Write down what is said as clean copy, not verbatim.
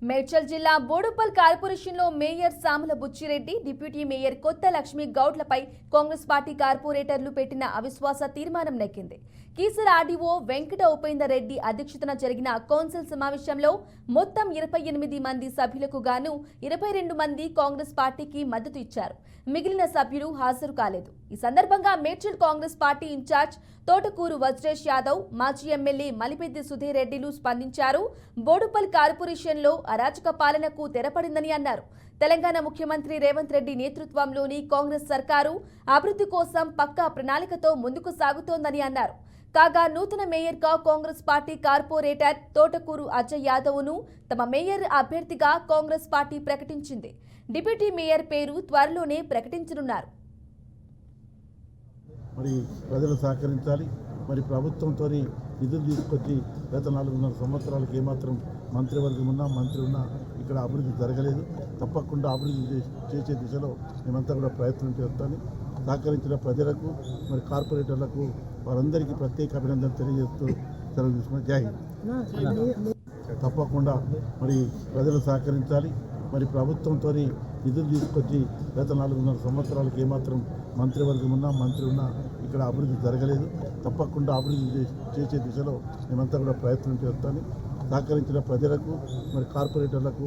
మేడ్చల్ జిల్లా బోడుపల్ కార్పొరేషన్లో mayor సాముల Buchi Reddy, deputy mayor కొత్త లక్ష్మి గౌడ్లపై కాంగ్రెస్ పార్టీ కార్పొరేటర్లు పెట్టిన అవిశ్వాస తీర్మానం నెక్కింది. కీసర ఆర్డీఓ వెంకట ఉపేందర్ రెడ్డి అధ్యక్షతన జరిగిన కౌన్సిల్ సమావేశంలో మొత్తం 28 మంది సభ్యులకు గాను 22 మంది కాంగ్రెస్ పార్టీకి మద్దతు ఇచ్చారు. మిగిలిన సభ్యులు హాజరు కాలేదు. ఈ సందర్భంగా మేడ్చల్ కాంగ్రెస్ పార్టీ ఇన్ఛార్జ్ తోటకూరు వజ్రేష్ యాదవ్, మాజీ ఎమ్మెల్యే మలిపెద్ది సుధీర్ రెడ్డిలు స్పందించారు. బోడుపల్ కార్పొరేషన్లో అరాచక పాలనకు తెరపడిందని అన్నారు. తెలంగాణ ముఖ్యమంత్రి రేవంత్ రెడ్డి నేతృత్వంలోని కాంగ్రెస్ సర్కారు అభివృద్ధి కోసం పక్కా ప్రణాళికతో ముందుకు సాగుతోందని అన్నారు. కాగా నూతన మేయర్గా కాంగ్రెస్ పార్టీ కార్పొరేటర్ తోటకూరు అజయ్ యాదవ్ను తమ మేయర్ అభ్యర్థిగా కాంగ్రెస్ పార్టీ ప్రకటించింది. డిప్యూటీ మేయర్ పేరు త్వరలోనే ప్రకటించనున్నారు. మరి ప్రజలు సహకరించాలి. మరి ప్రభుత్వంతో నిధులు తీసుకొచ్చి గత 4.5 సంవత్సరాలకు ఏమాత్రం మంత్రివర్గం ఉన్నా, మంత్రి ఉన్నా ఇక్కడ అభివృద్ధి జరగలేదు. తప్పకుండా అభివృద్ధి చేసే దిశలో మేమంతా కూడా ప్రయత్నం చేస్తామని సహకరించిన ప్రజలకు, మరి కార్పొరేటర్లకు వారందరికీ ప్రత్యేక అభినందనలు తెలియజేస్తూ సెలవు తీసుకున్నాం. జై హింద్. తప్పకుండా మరి ప్రజలు సహకరించాలి. మరి ప్రభుత్వంతో నిధులు తీసుకొచ్చి గత 4.5 సంవత్సరాలకు ఏమాత్రం మంత్రివర్గం ఉన్నా, మంత్రి ఉన్నా ఇక్కడ అభివృద్ధి జరగలేదు. తప్పకుండా అభివృద్ధి చేసే దిశలో మేమంతా కూడా ప్రయత్నం చేస్తామని సహకరించిన ప్రజలకు, మరి కార్పొరేటర్లకు